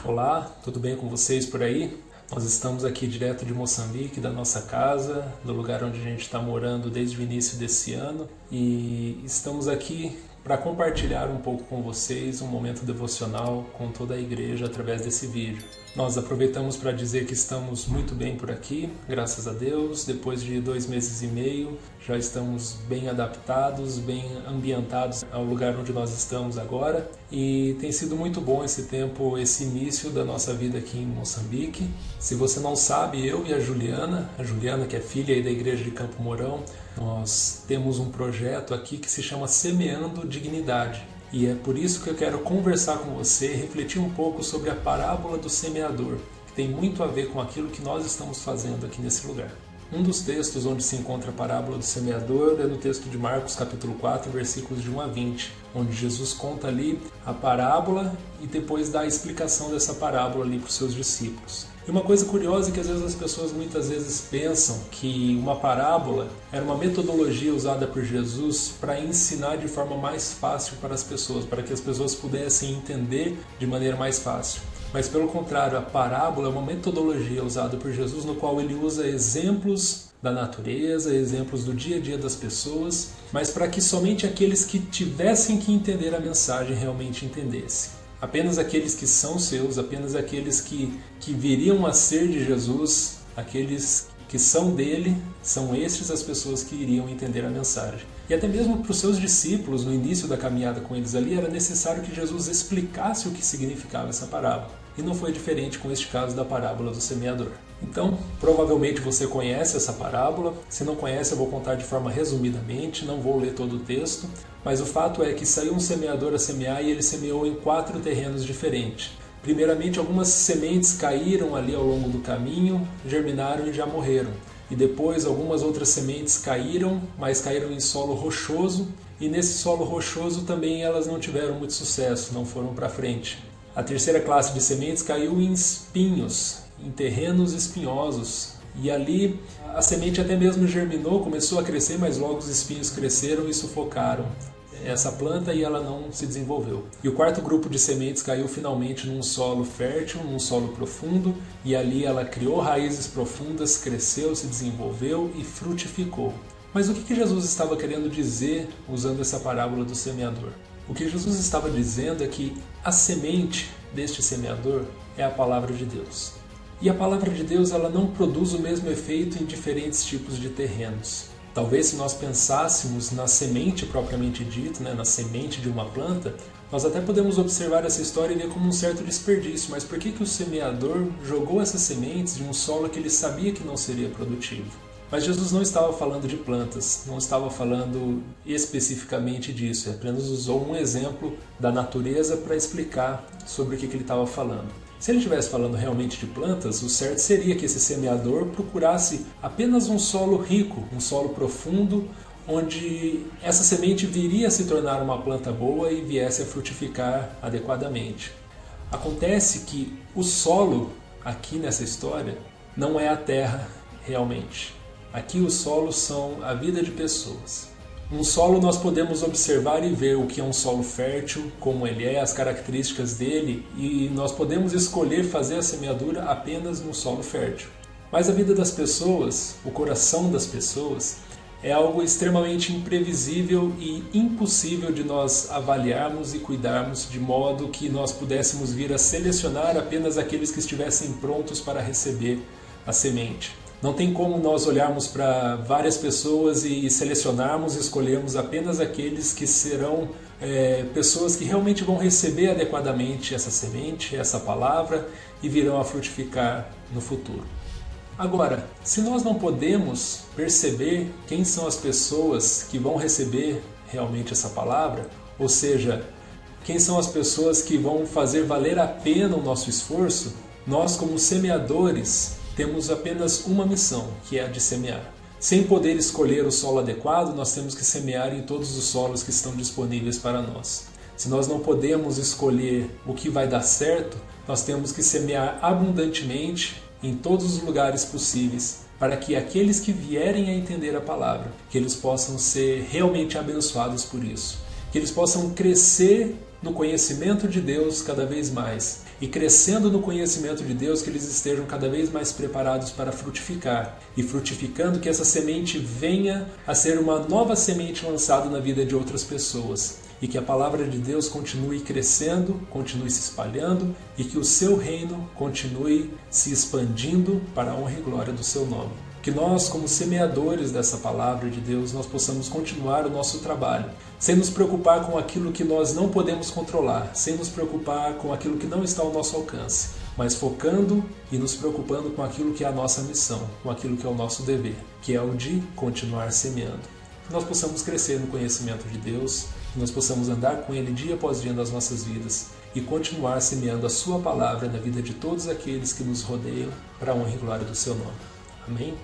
Olá, tudo bem com vocês por aí? Nós estamos aqui direto de Moçambique, da nossa casa, do lugar onde a gente está morando desde o início desse ano, e estamos aqui para compartilhar um pouco com vocês um momento devocional com toda a igreja através desse vídeo. Nós aproveitamos para dizer que estamos muito bem por aqui, graças a Deus. Depois de 2 meses e meio, já estamos bem adaptados, bem ambientados ao lugar onde nós estamos agora. E tem sido muito bom esse tempo, esse início da nossa vida aqui em Moçambique. Se você não sabe, eu e a Juliana que é filha aí da igreja de Campo Mourão, nós temos um projeto aqui que se chama Semeando Dignidade. E é por isso que eu quero conversar com você e refletir um pouco sobre a parábola do semeador, que tem muito a ver com aquilo que nós estamos fazendo aqui nesse lugar. Um dos textos onde se encontra a parábola do semeador é no texto de Marcos, capítulo 4, versículos de 1 a 20, onde Jesus conta ali a parábola e depois dá a explicação dessa parábola ali para os seus discípulos. E uma coisa curiosa é que às vezes as pessoas muitas vezes pensam que uma parábola era uma metodologia usada por Jesus para ensinar de forma mais fácil para as pessoas, para que as pessoas pudessem entender de maneira mais fácil. Mas pelo contrário, a parábola é uma metodologia usada por Jesus no qual ele usa exemplos da natureza, exemplos do dia a dia das pessoas, mas para que somente aqueles que tivessem que entender a mensagem realmente entendessem. Apenas aqueles que são seus, apenas aqueles que viriam a ser de Jesus, aqueles que são dele, são estes as pessoas que iriam entender a mensagem. E até mesmo para os seus discípulos, no início da caminhada com eles ali, era necessário que Jesus explicasse o que significava essa parábola. E não foi diferente com este caso da parábola do semeador. Então, provavelmente você conhece essa parábola. Se não conhece, eu vou contar de forma resumidamente, não vou ler todo o texto. Mas o fato é que saiu um semeador a semear e ele semeou em 4 terrenos diferentes. Primeiramente, algumas sementes caíram ali ao longo do caminho, germinaram e já morreram. E depois, algumas outras sementes caíram, mas caíram em solo rochoso. E nesse solo rochoso também elas não tiveram muito sucesso, não foram para frente. A terceira classe de sementes caiu em espinhos, em terrenos espinhosos. E ali a semente até mesmo germinou, começou a crescer, mas logo os espinhos cresceram e sufocaram essa planta e ela não se desenvolveu. E o quarto grupo de sementes caiu finalmente num solo fértil, num solo profundo, e ali ela criou raízes profundas, cresceu, se desenvolveu e frutificou. Mas o que Jesus estava querendo dizer usando essa parábola do semeador? O que Jesus estava dizendo é que a semente deste semeador é a palavra de Deus. E a palavra de Deus ela não produz o mesmo efeito em diferentes tipos de terrenos. Talvez se nós pensássemos na semente propriamente dita, na semente de uma planta, nós até podemos observar essa história e ver como um certo desperdício. Mas por que o semeador jogou essas sementes em um solo que ele sabia que não seria produtivo? Mas Jesus não estava falando de plantas, não estava falando especificamente disso, ele apenas usou um exemplo da natureza para explicar sobre o que ele estava falando. Se ele estivesse falando realmente de plantas, o certo seria que esse semeador procurasse apenas um solo rico, um solo profundo, onde essa semente viria a se tornar uma planta boa e viesse a frutificar adequadamente. Acontece que o solo, aqui nessa história, não é a terra realmente. Aqui os solos são a vida de pessoas. Um solo nós podemos observar e ver o que é um solo fértil, como ele é, as características dele, e nós podemos escolher fazer a semeadura apenas no solo fértil. Mas a vida das pessoas, o coração das pessoas, é algo extremamente imprevisível e impossível de nós avaliarmos e cuidarmos de modo que nós pudéssemos vir a selecionar apenas aqueles que estivessem prontos para receber a semente. Não tem como nós olharmos para várias pessoas e selecionarmos e escolhermos apenas aqueles que serão pessoas que realmente vão receber adequadamente essa semente, essa palavra e virão a frutificar no futuro. Agora, se nós não podemos perceber quem são as pessoas que vão receber realmente essa palavra, ou seja, quem são as pessoas que vão fazer valer a pena o nosso esforço, nós como semeadores temos apenas uma missão, que é a de semear. Sem poder escolher o solo adequado, nós temos que semear em todos os solos que estão disponíveis para nós. Se nós não podemos escolher o que vai dar certo, nós temos que semear abundantemente em todos os lugares possíveis, para que aqueles que vierem a entender a palavra, que eles possam ser realmente abençoados por isso. Que eles possam crescer no conhecimento de Deus cada vez mais. E crescendo no conhecimento de Deus, que eles estejam cada vez mais preparados para frutificar. E frutificando, que essa semente venha a ser uma nova semente lançada na vida de outras pessoas. E que a palavra de Deus continue crescendo, continue se espalhando e que o seu reino continue se expandindo para a honra e glória do seu nome. Que nós, como semeadores dessa palavra de Deus, nós possamos continuar o nosso trabalho, sem nos preocupar com aquilo que nós não podemos controlar, sem nos preocupar com aquilo que não está ao nosso alcance, mas focando e nos preocupando com aquilo que é a nossa missão, com aquilo que é o nosso dever, que é o de continuar semeando. Que nós possamos crescer no conhecimento de Deus, que nós possamos andar com Ele dia após dia nas nossas vidas e continuar semeando a Sua palavra na vida de todos aqueles que nos rodeiam para a honra e glória do Seu nome. Amém?